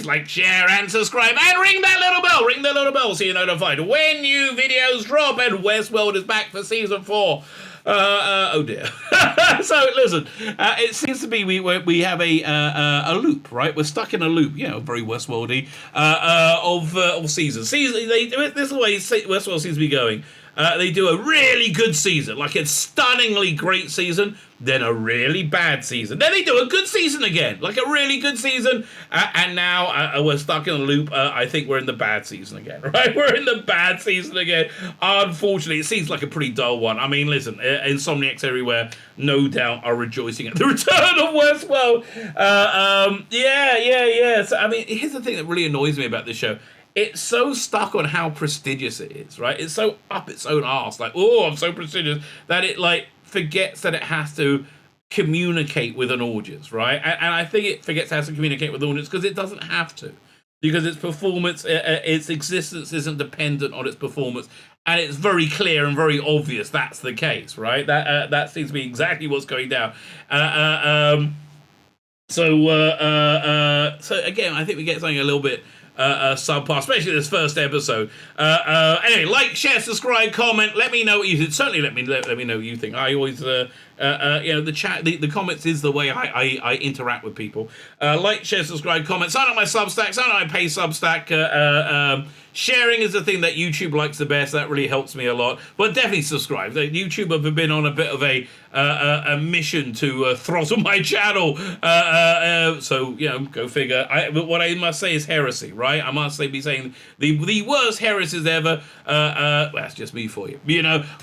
like, share, and subscribe, and ring that little bell. Ring the little bell so you're notified when new videos drop. And Westworld is back for season 4. Oh dear. So listen, it seems to be we have a loop, right? We're stuck in a loop, very Westworldy of seasons. This is the way Westworld seems to be going. They do a really good season, like a stunningly great season, then a really bad season. Then they do a good season again, like a really good season, and now we're stuck in a loop. I think we're in the bad season again, right? We're in the bad season again. Unfortunately, it seems like a pretty dull one. I mean, listen, insomniacs everywhere, no doubt, are rejoicing at the return of Westworld. Yeah. So, I mean, here's the thing that really annoys me about this show. It's so stuck on how prestigious it is, right? It's so up its own arse, like, oh, I'm so prestigious, that it, like, forgets that it has to communicate with an audience, right? And I think it forgets how to communicate with the audience because it doesn't have to. Because its performance, its existence isn't dependent on its performance. And it's very clear and very obvious that's the case, right? That seems to be exactly what's going down. So again, I think we get something a little bit subpar, especially this first episode. Anyway, like, share, subscribe, comment. Let me know what you think. Certainly, let me know what you think. I always, the chat, the comments is the way I interact with people. Like, share, subscribe, comment. Sign up my Substack. Sign up my pay Substack. Sharing is the thing that YouTube likes the best. That really helps me a lot. But definitely subscribe. YouTube have been on a bit of a mission to throttle my channel. So go figure. But what I must say is heresy, right? I must be saying the worst heresies ever. That's just me for you.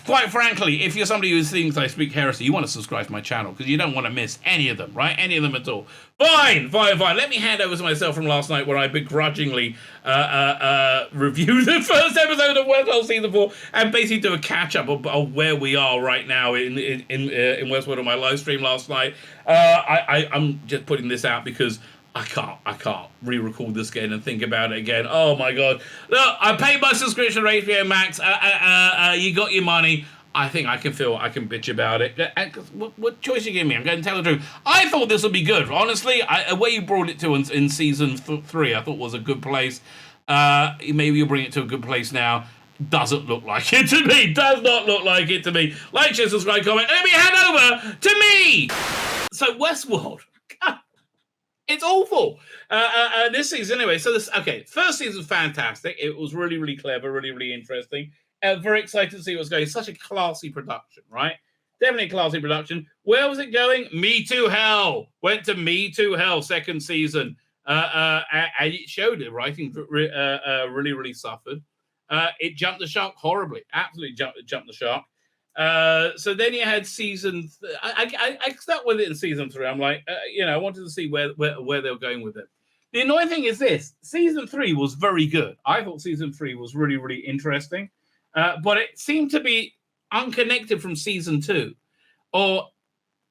Quite frankly, if you're somebody who thinks I speak heresy, you want to subscribe to my channel because you don't want to miss any of them, right? Any of them at all. Fine. Let me hand over to myself from last night where I begrudgingly review the first episode of Westworld Season 4 and basically do a catch-up of where we are right now in Westworld on my live stream last night. I'm just putting this out because I can't re-record this again and think about it again. Oh my god. Look, I paid my subscription to HBO Max. You got your money. I think I can bitch about it. What choice you give me? I'm going to tell the truth. I thought this would be good. Honestly, the way you brought it to in season 3, I thought was a good place. Maybe you'll bring it to a good place now. Doesn't look like it to me. Does not look like it to me. Like, share, subscribe, comment. Let me hand over to me. So Westworld. It's awful. This season, anyway. So first season was fantastic. It was really, really clever, really, really interesting. Very excited to see what's going. Such a classy production, right? Definitely a classy production. Where was it going? Me Too Hell. Went to Me Too Hell, second season. And it showed it. Writing really, really suffered. It jumped the shark horribly. Absolutely jumped the shark. So then you had season... I stuck with it in season 3. I'm like, I wanted to see where they were going with it. The annoying thing is this. Season 3 was very good. I thought season 3 was really, really interesting. But it seemed to be unconnected from season 2. Or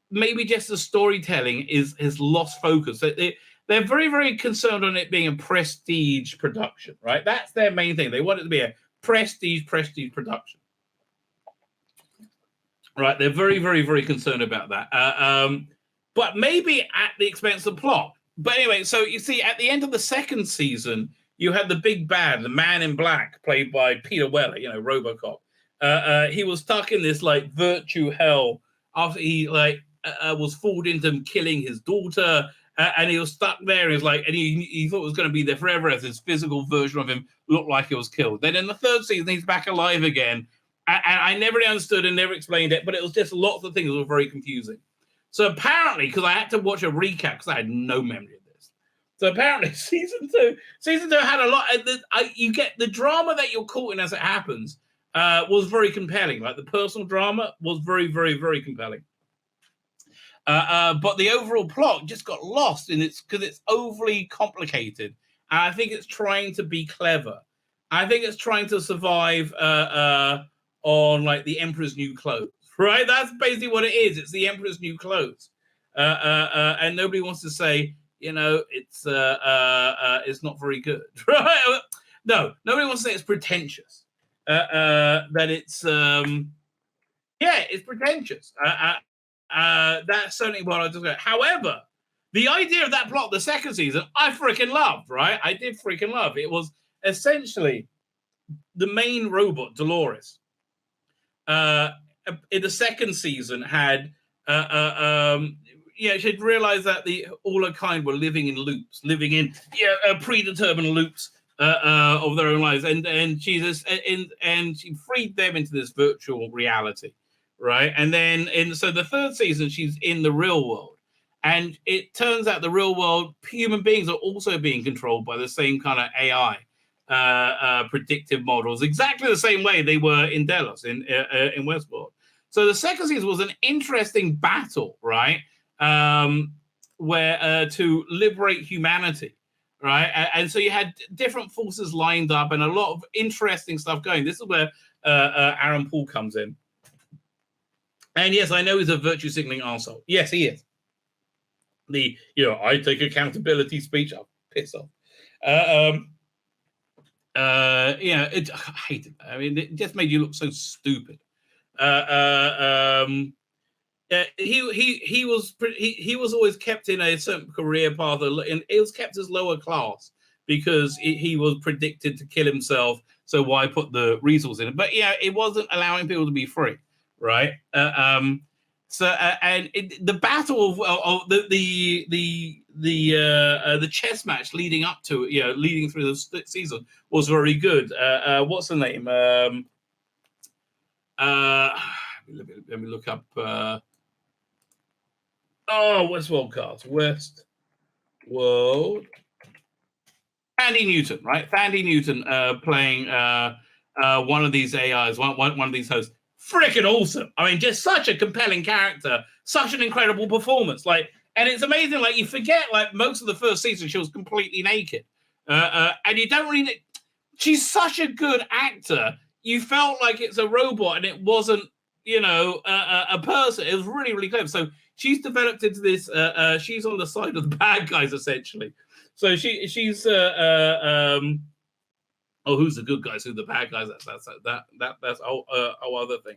maybe just the storytelling has lost focus. They're very, very concerned on it being a prestige production, right? That's their main thing. They want it to be a prestige production. Right, they're very, very, very concerned about that. But maybe at the expense of plot. But anyway, so you see, at the end of the second season, you had the big bad, the Man in Black, played by Peter Weller, RoboCop. He was stuck in this, virtue hell after he, was fooled into killing his daughter. And he was stuck there. And he thought it was going to be there forever as his physical version of him looked like he was killed. Then in the third season, he's back alive again. And I never understood and never explained it, but it was just lots of things that were very confusing. So apparently, because I had to watch a recap because I had no memory of this. So apparently, season two had a lot. You get the drama that you're caught in as it happens was very compelling. Like the personal drama was very, very, very compelling. But the overall plot just got lost in because it's overly complicated. And I think it's trying to be clever. I think it's trying to survive on the Emperor's New Clothes, right? That's basically what it is. It's the Emperor's New Clothes, and nobody wants to say, it's not very good, right? No, nobody wants to say it's pretentious. That it's it's pretentious. That's certainly what I just got. However, The idea of that plot, the second season, I freaking loved, right? I did freaking love. It was essentially the main robot, Dolores, in the second season had, she'd realized that all her kind were living in loops, living in predetermined loops of their own lives, and she freed them into this virtual reality, right? And then so the third season, she's in the real world, and it turns out the real world human beings are also being controlled by the same kind of AI. Predictive models, exactly the same way they were in Delos in WestWorld. So the second season was an interesting battle, right? Where to liberate humanity, right? And so you had different forces lined up and a lot of interesting stuff going. This is where Aaron Paul comes in. And yes, I know he's a virtue signaling arsehole. Yes, he is. I take accountability speech. I'll piss off. I hate it. I mean, it just made you look so stupid. He was always kept in a certain career path, and it was kept as lower class because he was predicted to kill himself. So why put the resource in it? But it wasn't allowing people to be free, right? The battle of the chess match leading up to it, leading through the season was very good. What's the name? Let me look up. WestWorld cards. WestWorld. Thandie Newton, right? Thandie Newton playing one of these AIs, one of these hosts. Freaking awesome. I mean, just such a compelling character, such an incredible performance. And it's amazing, you forget, most of the first season, she was completely naked. And you don't really... She's such a good actor. You felt like it's a robot and it wasn't, a person. It was really, really clever. So she's developed into this... she's on the side of the bad guys, essentially. So she's... who's the good guys? Who the bad guys? That's a whole other thing.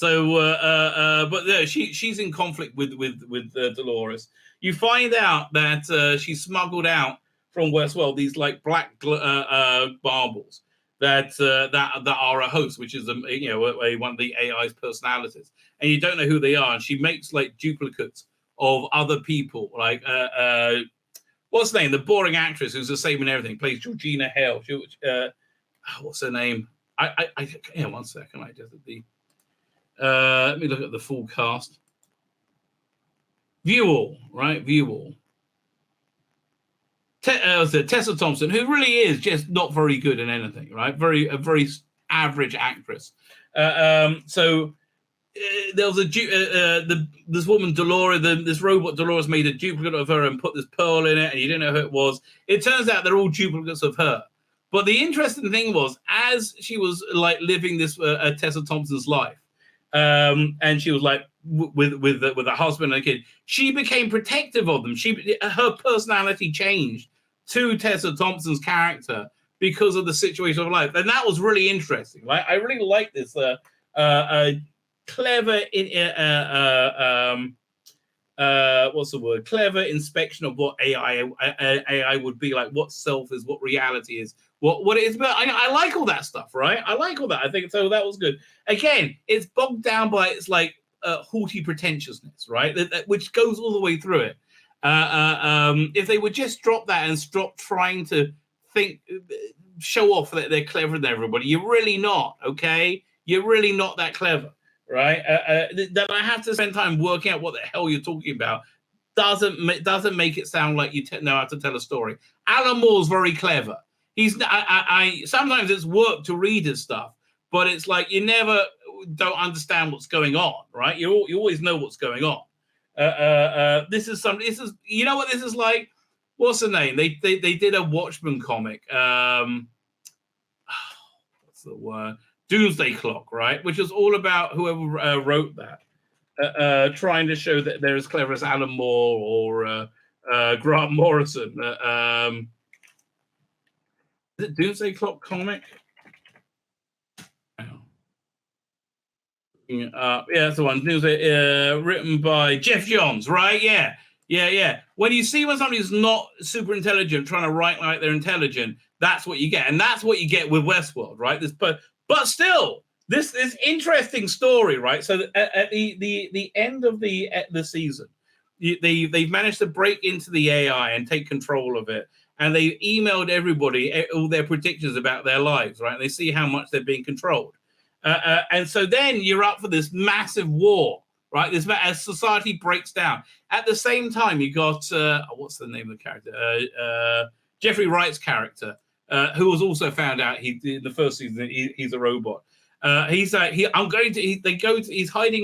But yeah, she's in conflict with Dolores. You find out that she smuggled out from WestWorld these black baubles that are a host, which is one of the AI's personalities, and you don't know who they are. And she makes duplicates of other people, what's her name? The boring actress who's the same in everything, plays Georgina Hale. What's her name? One second. Let me look at the full cast. View all, right? View all. Tessa Thompson, who really is just not very good in anything, right? A very average actress. So there was this woman Dolores, this robot Dolores made a duplicate of her and put this pearl in it, and you didn't know who it was. It turns out they're all duplicates of her. But the interesting thing was, as she was living this Tessa Thompson's life, and she was with a husband and a kid, she became protective of them. Her personality changed to Tessa Thompson's character because of the situation of life, and that was really interesting. Right? I really like this clever what's the word? Clever inspection of what AI would be like, what self is, what reality is, what it is. But I like all that stuff, right? I like all that. I think so. That was good. Again, it's bogged down by its haughty pretentiousness, right? Which goes all the way through it. If they would just drop that and stop trying to show off that they're clever than everybody, you're really not. Okay, you're really not that clever. Right, that I have to spend time working out what the hell you're talking about doesn't make it sound like you know how to tell a story. Alan Moore's very clever. Sometimes it's work to read his stuff, but it's you never don't understand what's going on, right? You always know what's going on. This is you know what this is like. What's the name? They did a Watchmen comic. What's the word? Doomsday Clock, right? Which is all about whoever wrote that, trying to show that they're as clever as Alan Moore or Grant Morrison. Is it Doomsday Clock comic? Yeah, that's the one. News written by Jeff Johns, right? Yeah. When somebody's not super intelligent trying to write like they're intelligent, that's what you get, and that's what you get with Westworld, right? But still, this interesting story, right? So at the end of the season, they've managed to break into the AI and take control of it, and they emailed everybody all their predictions about their lives, right? And they see how much they're being controlled. And so then you're up for this massive war, right? As society breaks down. At the same time, you got what's the name of the character? Jeffrey Wright's character, who was also found out in the first season he's a robot. He's hiding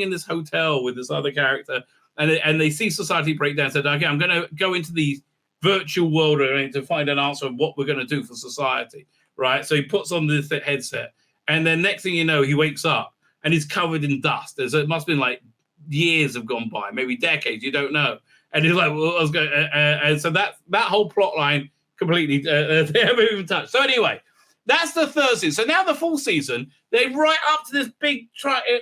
in this hotel with this other character, and they see society break down. Said, okay, I'm going to go into the virtual world to find an answer of what we're going to do for society, right? So he puts on this headset. And then next thing you know, he wakes up and he's covered in dust. It must have been like years have gone by, maybe decades, you don't know. And he's like, well, I was going, and so that whole plot line completely, they haven't even touched. So anyway, that's the third season. So now the full season, they right up to this big,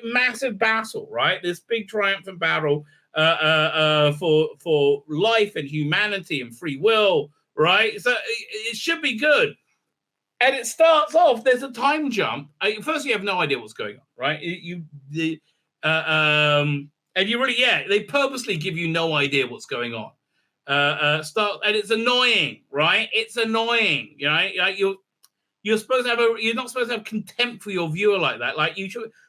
massive battle, right? This big triumphant battle for life and humanity and free will, right? So it should be good. And it starts off, there's a time jump. First, you have no idea what's going on, right? And you really, they purposely give you no idea what's going on. And it's annoying, right? It's annoying, right? Like you're supposed to you're not supposed to have contempt for your viewer like that. Like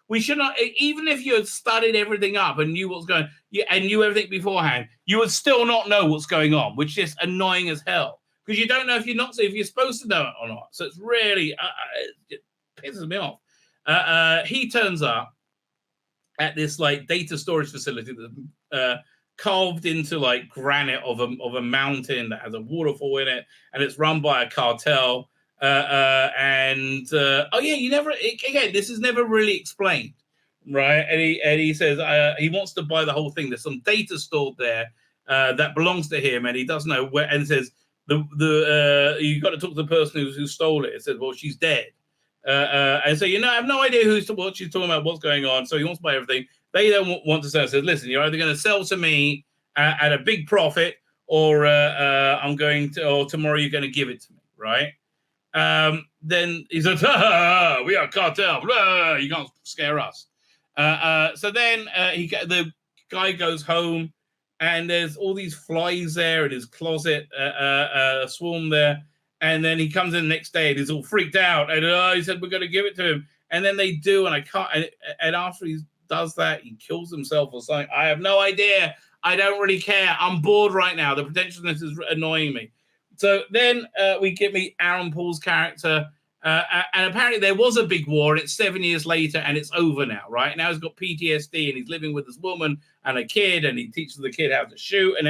we should not, even if you had studied everything up and knew what's going, and knew everything beforehand, you would still not know what's going on, which is annoying as hell. Because you don't know if you're supposed to know it or not. So it's really, it pisses me off. He turns up at this like data storage facility that's carved into like granite of a mountain that has a waterfall in it, and it's run by a cartel. This is never really explained, right? And he says he wants to buy the whole thing. There's some data stored there that belongs to him, and he doesn't know where. And says, you got to talk to the person who stole it. It says, well, she's dead. And so, I have no idea what she's talking about, what's going on. So he wants to buy everything. They don't want to sell. Says, listen, you're either going to sell to me at a big profit, or tomorrow you're going to give it to me, right? Then he says, we are cartel. Blah, you can't scare us. So then the guy goes home. And there's all these flies there in his closet, swarm there. And then he comes in the next day and he's all freaked out. And he said, we're going to give it to him. And then they do. And I can't. And after he does that, he kills himself or something. I have no idea. I don't really care. I'm bored right now. The pretentiousness is annoying me. So then we meet Aaron Paul's character. And apparently there was a big war, and it's 7 years later, and it's over now, right? Now he's got PTSD, and he's living with this woman and a kid, and he teaches the kid how to shoot, and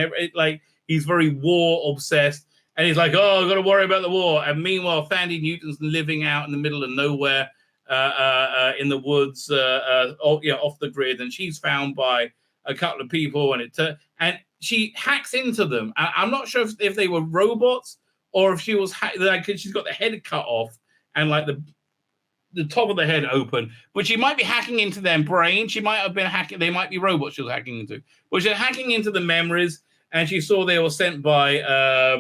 he's very war obsessed, and he's like, oh, I've got to worry about the war. And meanwhile, Thandie Newton's living out in the middle of nowhere in the woods, off the grid, and she's found by a couple of people, and she hacks into them. I'm not sure if they were robots or if she was she's got the head cut off. And like the top of the head open, but she might be hacking into their brain. She might have been hacking. They might be robots she was hacking into. But she's hacking into the memories, and she saw they were sent by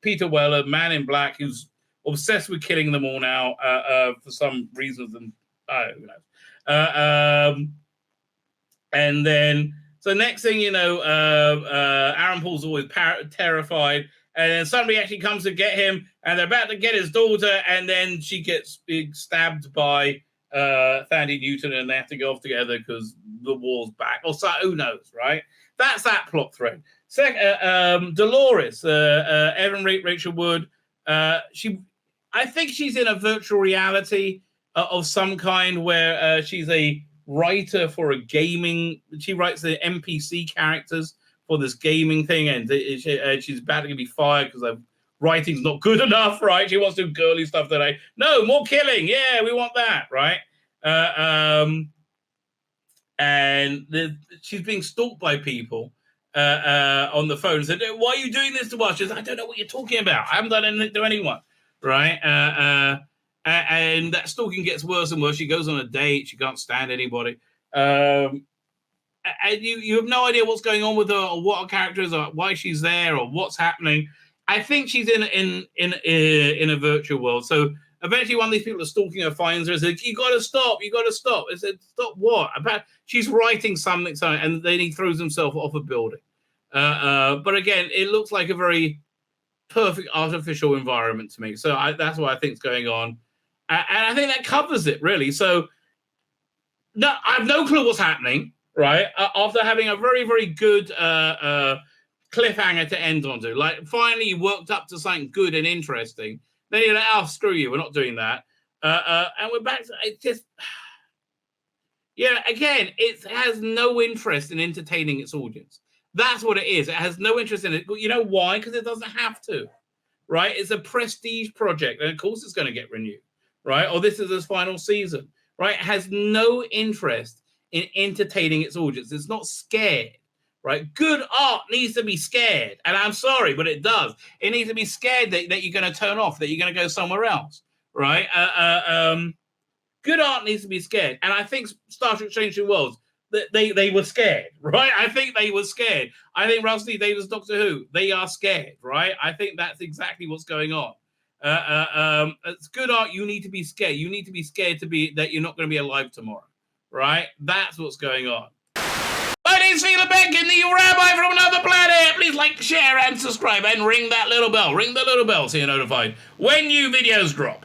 Peter Weller, Man in Black, who's obsessed with killing them all now for some reasons, and who knows. And then, so next thing you know, Aaron Paul's always terrified. And then somebody actually comes to get him, and they're about to get his daughter, and then she gets stabbed by Thandie Newton, and they have to go off together because the war's back. Or so, who knows, right? That's that plot thread. Dolores, Evan Rachel Wood, I think she's in a virtual reality of some kind where she's a writer for a gaming. She writes the NPC characters for this gaming thing, and she's about to be fired because her writing's not good enough, right? She wants to do girly stuff today. No, more killing. Yeah, we want that, right? And she's being stalked by people on the phone. Said, why are you doing this to us? She says, I don't know what you're talking about. I haven't done anything to anyone, right? And that stalking gets worse and worse. She goes on a date. She can't stand anybody. And you have no idea what's going on with her, or what her character is, or why she's there, or what's happening. I think she's in a virtual world. So eventually, one of these people are stalking her finds her and says, "You got to stop! You got to stop!" I said, "Stop what?" About she's writing something, and then he throws himself off a building. But again, it looks like a very perfect artificial environment to me. So that's what I think is going on, and I think that covers it really. So no, I have no clue what's happening. Right after having a very, very good cliffhanger to end onto, like finally you worked up to something good and interesting. Then you're like, "Oh, screw you, we're not doing that," and we're back to it. Just again, it has no interest in entertaining its audience. That's what it is. It has no interest in it. You know why? Because it doesn't have to. Right? It's a prestige project, and of course it's going to get renewed. Right? Or this is its final season. Right? It has no interest in entertaining its audience. It's not scared, right? Good art needs to be scared. And I'm sorry, but it does. It needs to be scared that you're going to turn off, that you're going to go somewhere else, right? Good art needs to be scared. And I think Star Trek Strange New Worlds, they were scared, right? I think they were scared. I think Russell T Davies' Doctor Who, they are scared, right? I think that's exactly what's going on. It's good art. You need to be scared. You need to be scared that you're not going to be alive tomorrow. Right? That's what's going on. My name's Tzvi Lebetkin, the Rabbi from another planet. Please like, share, and subscribe, and ring that little bell. Ring the little bell so you're notified when new videos drop.